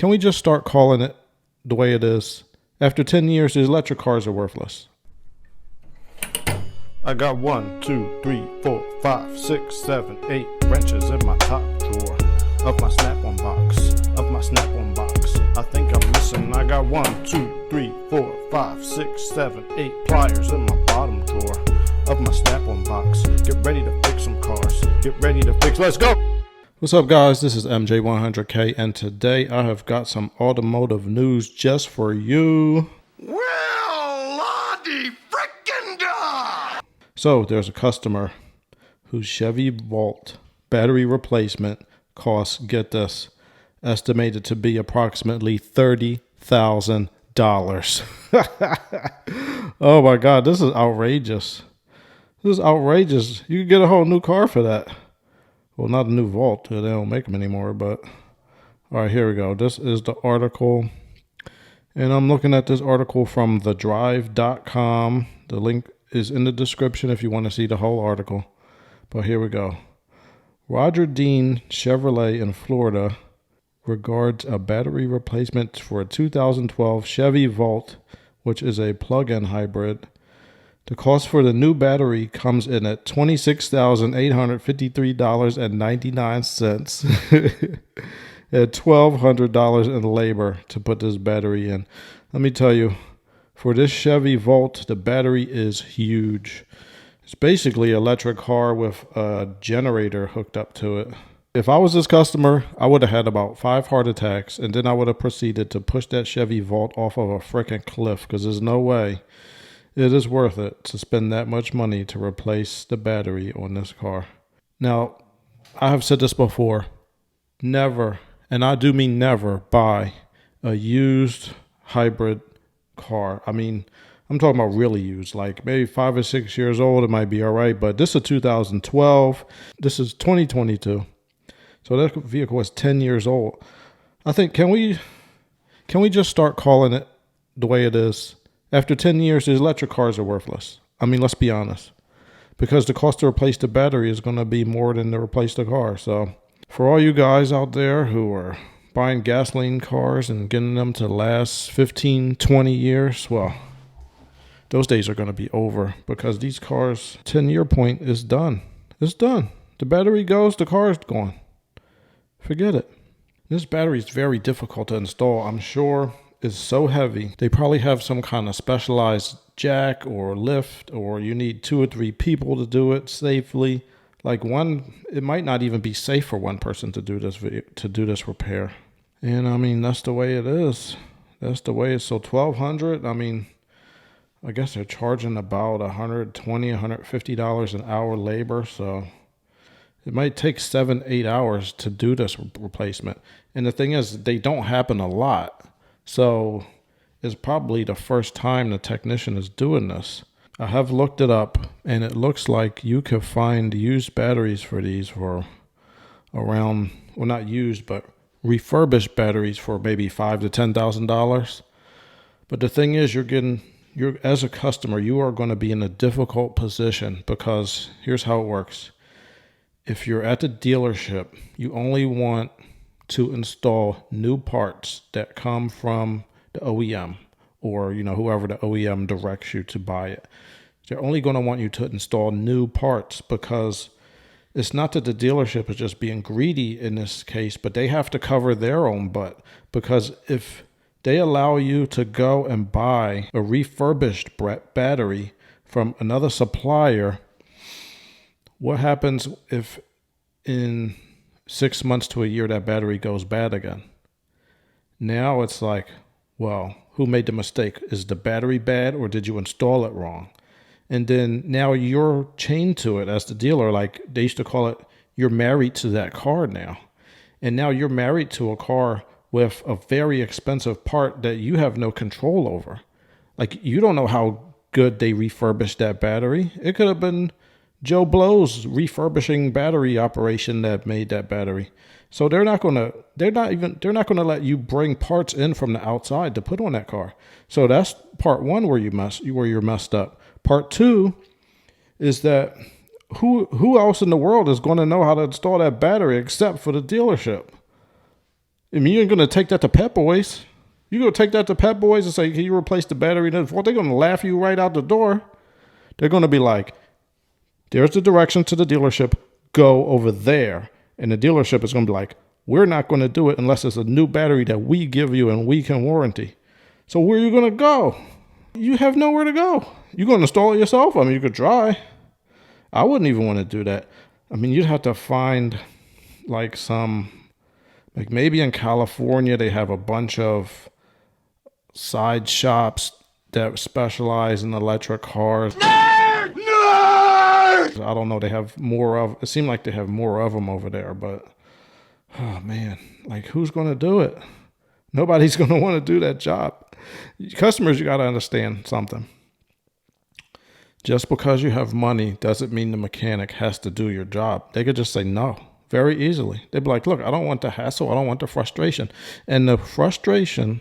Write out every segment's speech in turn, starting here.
Can we just start calling it the way it is? After 10 years, these electric cars are worthless. I got 1, 2, 3, 4, 5, 6, 7, 8 wrenches in my top drawer of my Snap-on box. I think I'm missing. I got 1, 2, 3, 4, 5, 6, 7, 8 pliers in my bottom drawer of my Snap-on box. Get ready to fix some cars. Get ready to fix. Let's go! What's up, guys? This is MJ100K, and today I have got some automotive news just for you. Well, la-de frickin' da! So there's a customer whose Chevy Volt battery replacement costs, get this, estimated to be approximately $30,000. Oh my God, this is outrageous. This is outrageous. You could get a whole new car for that. Well, not a new Volt. They don't make them anymore, but all right, here we go. This is the article, and I'm looking at this article from thedrive.com. The link is in the description if you want to see the whole article, but here we go. Roger Dean Chevrolet in Florida regards a battery replacement for a 2012 Chevy Volt, which is a plug-in hybrid. The cost for the new battery comes in at $26,853.99 and $1,200 in labor to put this battery in. Let me tell you, for this Chevy Volt, the battery is huge. It's basically an electric car with a generator hooked up to it. If I was this customer, I would have had about 5 heart attacks, and then I would have proceeded to push that Chevy Volt off of a freaking cliff, because there's no way it is worth it to spend that much money to replace the battery on this car. Now, I have said this before, never, and I do mean never, buy a used hybrid car. I mean, I'm talking about really used, like maybe 5 or 6 years old, it might be all right, but this is 2012, this is 2022. So that vehicle is 10 years old. I think, can we just start calling it the way it is? After 10 years, these electric cars are worthless. I mean, let's be honest. Because the cost to replace the battery is going to be more than to replace the car. So for all you guys out there who are buying gasoline cars and getting them to last 15, 20 years, well, those days are going to be over. Because these cars, 10-year point is done. It's done. The battery goes, the car is gone. Forget it. This battery is very difficult to install. I'm sure it's so heavy. They probably have some kind of specialized jack or lift, or you need 2 or 3 people to do it safely. Like it might not even be safe for one person to do this repair. And I mean, that's the way it is. That's the way it's. So $1,200. I mean, I guess they're charging about $120, $150 an hour labor. So it might take 7-8 hours to do this replacement. And the thing is, they don't happen a lot. So it's probably the first time the technician is doing this. I have looked it up, and it looks like you could find used batteries for these for around, well, not used, but refurbished batteries for maybe $5,000 to $10,000. But the thing is, you're as a customer, you are going to be in a difficult position, because here's how it works. If you're at the dealership, you only want to install new parts that come from the OEM, or whoever the OEM directs you to buy it. They're only going to want you to install new parts, because it's not that the dealership is just being greedy in this case, but they have to cover their own butt. Because if they allow you to go and buy a refurbished battery from another supplier, what happens if in 6 months to a year that battery goes bad again? Now it's like, well, who made the mistake? Is the battery bad, or did you install it wrong? And then now you're chained to it as the dealer. Like they used to call it, you're married to that car now. And now you're married to a car with a very expensive part that you have no control over. Like, you don't know how good they refurbished that battery. It could have been Joe Blow's refurbishing battery operation that made that battery. So they're not going to let you bring parts in from the outside to put on that car. So that's part one where you're messed up. Part two is that who else in the world is going to know how to install that battery except for the dealership? I mean, you ain't going to take that to Pep Boys. You going to take that to Pep Boys and say, can you replace the battery? Well, they're going to laugh you right out the door. They're going to be like, there's the direction to the dealership. Go over there. And the dealership is going to be like, we're not going to do it unless it's a new battery that we give you and we can warranty. So where are you going to go? You have nowhere to go. You're going to install it yourself? I mean, you could try. I wouldn't even want to do that. I mean, you'd have to find like maybe in California, they have a bunch of side shops that specialize in electric cars. Nerd! Nerd! I don't know. They have more of, it seemed like they have more of them over there, but oh man, like who's going to do it? Nobody's going to want to do that job. Customers, you got to understand something. Just because you have money doesn't mean the mechanic has to do your job. They could just say no very easily. They'd be like, look, I don't want the hassle. I don't want the frustration. And the frustration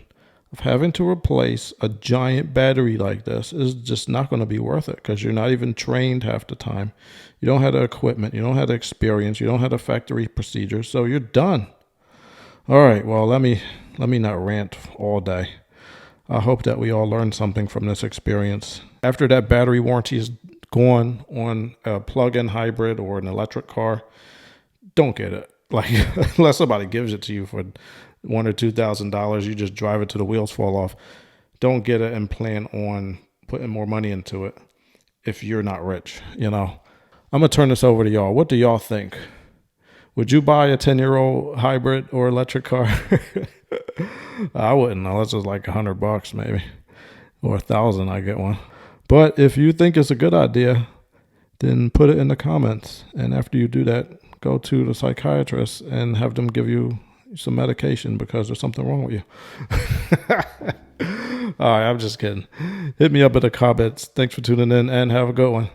of having to replace a giant battery like this is just not going to be worth it because you're not even trained half the time. You don't have the equipment. You don't have the experience. You don't have the factory procedures. So you're done. All right. Well, let me not rant all day. I hope that we all learned something from this experience. After that battery warranty is gone on a plug-in hybrid or an electric car, don't get it. Like, unless somebody gives it to you for $1,000 or $2,000, you just drive it till the wheels fall off. Don't get it and plan on putting more money into it if you're not rich, you know. I'm going to turn this over to y'all. What do y'all think? Would you buy a 10-year-old hybrid or electric car? I wouldn't, unless it's like $100 maybe, or $1,000. I get one. But if you think it's a good idea, then put it in the comments. And after you do that, go to the psychiatrist and have them give you some medication because there's something wrong with you. All right, I'm just kidding. Hit me up in the comments. Thanks for tuning in and have a good one.